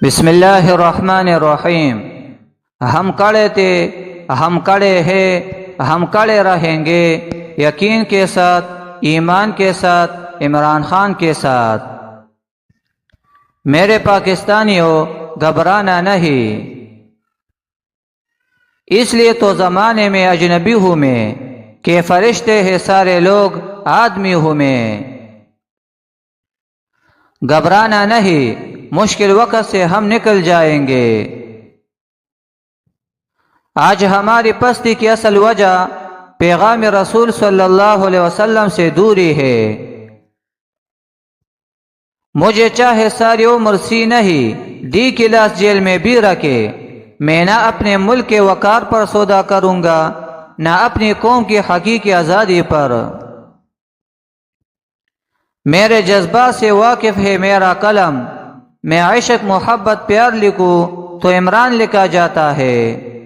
بسم اللہ الرحمن الرحیم۔ ہم کڑے تھے، ہم کڑے ہیں، ہم کڑے رہیں گے، یقین کے ساتھ، ایمان کے ساتھ، عمران خان کے ساتھ۔ میرے پاکستانیوں، گھبرانا نہیں، اس لیے تو زمانے میں اجنبی ہوں میں کہ فرشتے ہیں سارے لوگ آدمی ہوں میں۔ گھبرانا نہیں، مشکل وقت سے ہم نکل جائیں گے۔ آج ہماری پستی کی اصل وجہ پیغام رسول صلی اللہ علیہ وسلم سے دوری ہے۔ مجھے چاہے ساری عمر سی نہیں ڈی کلاس جیل میں بھی رکھے، میں نہ اپنے ملک کے وقار پر سودا کروں گا، نہ اپنی قوم کی حقیقی آزادی پر۔ میرے جذبات سے واقف ہے میرا قلم، میں عشق محبت پیار لکھوں تو عمران لکھا جاتا ہے۔